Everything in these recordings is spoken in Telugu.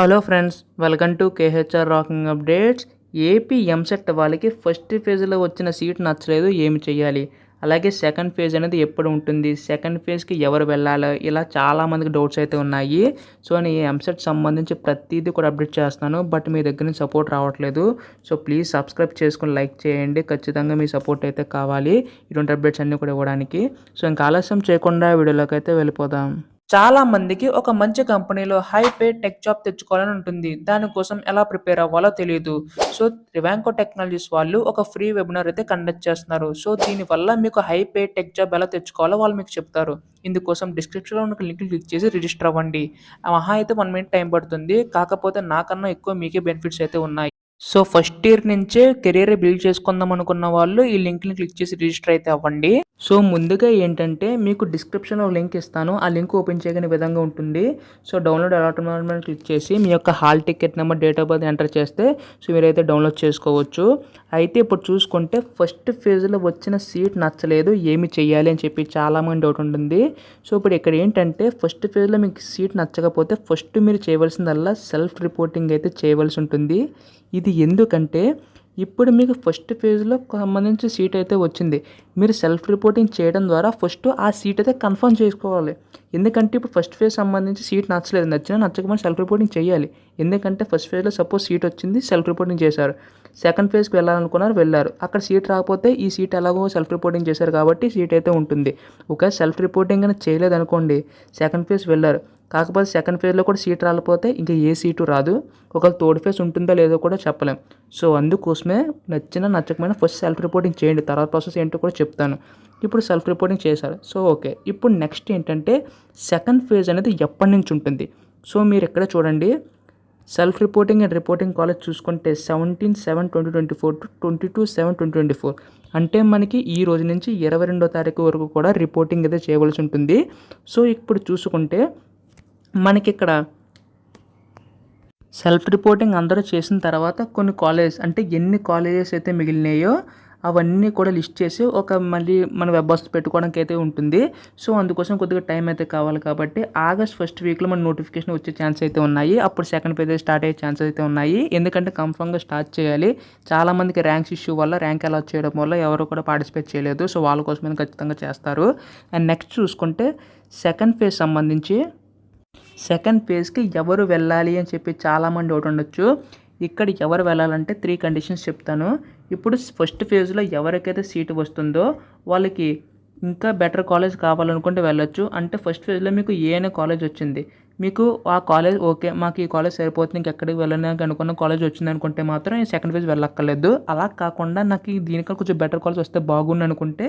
Hello friends, welcome to KHR rocking updates. AP EAMCET వాళ్ళకి ఫస్ట్ ఫేజ్లో వచ్చిన సీట్ నచ్చలేదు, ఏమి చేయాలి? అలాగే సెకండ్ ఫేజ్ అనేది ఎప్పుడు ఉంటుంది, సెకండ్ ఫేజ్కి ఎవరు వెళ్ళాలి, ఇలా చాలామందికి డౌట్స్ అయితే ఉన్నాయి. సో నేను ఎంసెట్ సంబంధించి ప్రతిదీ కూడా అప్డేట్ చేస్తున్నాను, బట్ మీ దగ్గర నుంచి సపోర్ట్ రావట్లేదు. సో ప్లీజ్ సబ్స్క్రైబ్ చేసుకుని లైక్ చేయండి. ఖచ్చితంగా మీ సపోర్ట్ అయితే కావాలి ఇటువంటి అప్డేట్స్ అన్నీ కూడా ఇవ్వడానికి. సో ఇంకా ఆలస్యం చేయకుండా వీడియోలోకి అయితే వెళ్ళిపోదాం. చాలా మందికి ఒక మంచి కంపెనీలో హై పే టెక్ జాబ్ తెచ్చుకోవాలని ఉంటుంది. దానికోసం ఎలా ప్రిపేర్ అవ్వాలో తెలియదు. సో రివాంకో టెక్నాలజీస్ వాళ్ళు ఒక ఫ్రీ వెబినార్ అయితే కండక్ట్ చేస్తున్నారు. సో దీనివల్ల మీకు హై పే టెక్ జాబ్ ఎలా తెచ్చుకోవాలో వాళ్ళు మీకు చెప్తారు. ఇందుకోసం డిస్క్రిప్షన్లో ఉన్న లింక్ క్లిక్ చేసి రిజిస్టర్ అవ్వండి. మహా అయితే 1 మినిట్ టైం పడుతుంది. కాకపోతే నాకన్నా ఎక్కువ మీకే బెనిఫిట్స్ అయితే ఉన్నాయి. సో ఫస్ట్ ఇయర్ నుంచే కెరీర్ బిల్డ్ చేసుకుందాం అనుకున్న వాళ్ళు ఈ లింక్ని క్లిక్ చేసి రిజిస్టర్ అయితే అవ్వండి. సో ముందుగా ఏంటంటే మీకు డిస్క్రిప్షన్లో లింక్ ఇస్తాను, ఆ లింక్ ఓపెన్ చేయని విధంగా ఉంటుంది. సో డౌన్లోడ్ అలాట్మెంట్ క్లిక్ చేసి మీ యొక్క hall ticket number, date of birth enter చేస్తే సో మీరైతే డౌన్లోడ్ చేసుకోవచ్చు. అయితే ఇప్పుడు చూసుకుంటే ఫస్ట్ ఫేజ్లో వచ్చిన సీట్ నచ్చలేదు, ఏమి చెయ్యాలి అని చెప్పి చాలామంది డౌట్ ఉంటుంది. సో ఇప్పుడు ఇక్కడ ఏంటంటే ఫస్ట్ ఫేజ్లో మీకు సీట్ నచ్చకపోతే ఫస్ట్ మీరు చేయవలసిందల్లా సెల్ఫ్ రిపోర్టింగ్ అయితే చేయవలసి ఉంటుంది. ఇది ఎందుకంటే ఇప్పుడు మీకు ఫస్ట్ ఫేజ్లో సంబంధించి సీట్ అయితే వచ్చింది. మీరు సెల్ఫ్ రిపోర్టింగ్ చేయడం ద్వారా ఫస్ట్ ఆ సీట్ అయితే కన్ఫర్మ్ చేసుకోవాలి. ఎందుకంటే ఇప్పుడు ఫస్ట్ ఫేజ్ సంబంధించి సీట్ నచ్చలేదు, నచ్చకపోయినా సెల్ఫ్ రిపోర్టింగ్ చేయాలి. ఎందుకంటే ఫస్ట్ ఫేజ్లో సపోజ్ సీట్ వచ్చింది, సెల్ఫ్ రిపోర్టింగ్ చేశారు. సెకండ్ ఫేజ్కి వెళ్ళాలనుకున్నారు, వెళ్ళారు. అక్కడ సీట్ రాకపోతే ఈ సీట్ ఎలాగో సెల్ఫ్ రిపోర్టింగ్ చేశారు కాబట్టి సీట్ అయితే ఉంటుంది. ఒకవేళ సెల్ఫ్ రిపోర్టింగ్ అని చేయలేదు అనుకోండి, సెకండ్ ఫేజ్ వెళ్ళారు, కాకపోతే సెకండ్ ఫేజ్లో కూడా సీట్ రాకపోతే ఇంకా ఏ సీటు రాదు. ఒకవేళ థర్డ్ ఫేజ్ ఉంటుందో లేదో కూడా చెప్పలేం. సో అందుకోసమే నచ్చకపోయినా ఫస్ట్ సెల్ఫ్ రిపోర్టింగ్ చేయండి, తర్వాత ప్రాసెస్ ఏంటో కూడా చెప్తాను. ఇప్పుడు సెల్ఫ్ రిపోర్టింగ్ చేశారు, సో ఓకే. ఇప్పుడు నెక్స్ట్ ఏంటంటే సెకండ్ ఫేజ్ అనేది ఎప్పటి నుంచి ఉంటుంది. సో మీరు ఇక్కడ చూడండి, self reporting and reporting college చూసుకుంటే 17/7/2024 టు 22/7/2024, అంటే మనకి ఈ రోజు నుంచి 22వ తారీఖు వరకు కూడా రిపోర్టింగ్ అయితే చేయవలసి ఉంటుంది. సో ఇప్పుడు చూసుకుంటే మనకి ఇక్కడ సెల్ఫ్ రిపోర్టింగ్ అందరూ చేసిన తర్వాత కొన్ని కాలేజెస్, అంటే ఎన్ని కాలేజెస్ అయితే మిగిలినాయో అవన్నీ కూడా లిస్ట్ చేసి మళ్ళీ మన వెబ్ ఆప్స్ పెట్టుకోవడానికి అయితే ఉంటుంది. సో అందుకోసం కొద్దిగా టైం అయితే కావాలి కాబట్టి ఆగస్ట్ ఫస్ట్ వీక్లో మన నోటిఫికేషన్ వచ్చే ఛాన్స్ అయితే ఉన్నాయి. అప్పుడు సెకండ్ పేజ్ స్టార్ట్ అయ్యే ఛాన్స్ అయితే ఉన్నాయి. ఎందుకంటే కన్ఫర్మ్గా స్టార్ట్ చేయాలి. చాలామందికి ర్యాంక్స్ ఇష్యూ వల్ల, ర్యాంక్ అలాట్ చేయడం వల్ల ఎవరు కూడా పార్టిసిపేట్ చేయలేదు. సో వాళ్ళ కోసమే ఖచ్చితంగా చేస్తారు. అండ్ నెక్స్ట్ చూసుకుంటే సెకండ్ ఫేజ్ సంబంధించి సెకండ్ ఫేజ్కి ఎవరు వెళ్ళాలి అని చెప్పి చాలామంది డౌట్ ఉండొచ్చు. ఇక్కడ ఎవరు వెళ్ళాలంటే 3 కండిషన్స్ చెప్తాను. ఇప్పుడు ఫస్ట్ ఫేజ్లో ఎవరికైతే సీటు వస్తుందో వాళ్ళకి ఇంకా బెటర్ కాలేజ్ కావాలనుకుంటే వెళ్ళొచ్చు. అంటే ఫస్ట్ ఫేజ్లో మీకు ఏ అనే కాలేజ్ వచ్చింది, మీకు ఆ కాలేజ్ ఓకే, మాకు ఈ కాలేజ్ సరిపోతుంది, ఇంకెక్కడికి వెళ్ళడానికి అనుకున్న కాలేజ్ వచ్చింది అనుకుంటే మాత్రం ఈ సెకండ్ ఫేజ్ వెళ్ళక్కర్లేదు. అలా కాకుండా నాకు దీనికన్నా కొంచెం బెటర్ కాలేజ్ వస్తే బాగుండు అనుకుంటే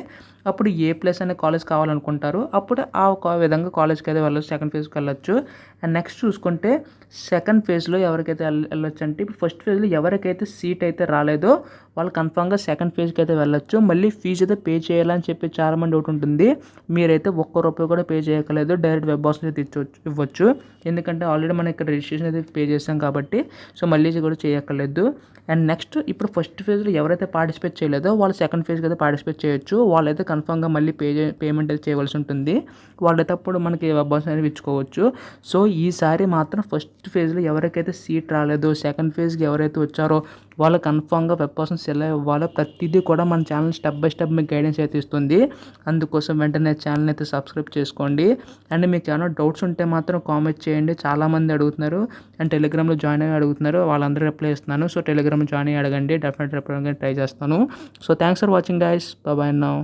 అప్పుడు A+ అనే కాలేజ్ కావాలనుకుంటారు. అప్పుడు ఆ విధంగా కాలేజ్కి అయితే వెళ్ళొచ్చు, సెకండ్ ఫేజ్కి వెళ్ళొచ్చు. అండ్ నెక్స్ట్ చూసుకుంటే సెకండ్ ఫేజ్లో ఎవరికైతే వెళ్ళొచ్చు అంటే ఇప్పుడు ఫస్ట్ ఫేజ్లో ఎవరికైతే సీట్ అయితే రాలేదో వాళ్ళు కన్ఫామ్గా సెకండ్ ఫేజ్కి అయితే వెళ్ళొచ్చు. మళ్ళీ ఫీజు అయితే పే చేయాలని చెప్పి చాలామంది డౌట్ ఉంటుంది. మీరైతే ₹1 కూడా పే చేయక్కర్లేదు, డైరెక్ట్ వెబ్ ఆప్స్ అయితే ఇవ్వచ్చు. ఎందుకంటే ఆల్రెడీ మనం ఇక్కడ రిజిస్ట్రేషన్ అయితే పే చేసాం కాబట్టి సో మళ్ళీ కూడా చేయక్కర్లేదు. అండ్ నెక్స్ట్ ఇప్పుడు ఫస్ట్ ఫేజ్లో ఎవరైతే పార్టిసిపేట్ చేయలేదో వాళ్ళు సెకండ్ ఫేజ్కి అయితే పార్టిసిపేట్ చేయొచ్చు. వాళ్ళైతే కన్ఫామ్గా మళ్ళీ పేమెంట్ అయితే చేయవలసి ఉంటుంది. వాళ్ళైతే అప్పుడు మనకి వెబ్ ఆప్స్ అనేవి ఇచ్చుకోవచ్చు. సో ఈసారి మాత్రం ఫస్ట్ ఫేజ్లో ఎవరికైతే సీట్ రాలేదో, సెకండ్ ఫేజ్కి ఎవరైతే వచ్చారో వాళ్ళు కన్ఫామ్గా వెబ్ ఆప్స్ ఎలా ఇవ్వాలో ప్రతిదీ కూడా మన ఛానల్ స్టెప్ బై స్టెప్ మీకు గైడెన్స్ అయితే ఇస్తుంది. అందుకోసం వెంటనే ఛానల్ అయితే సబ్స్క్రైబ్ చేసుకోండి. అండ్ మీకు ఏమైనా డౌట్స్ ఉంటే మాత్రం కామెంట్ చేయండి. చాలామంది అడుగుతున్నారు అండ్ టెలిగ్రామ్లో జాయిన్ అయ్యి అడుగుతున్నారు, వాళ్ళందరూ రిప్లై ఇస్తున్నాను. సో టెలిగ్రామ్లో జాయిన్ అయ్యి అడగండి, డెఫినెట్ రిప్లై ట్రై చేస్తాను. So thanks for watching guys, bye now.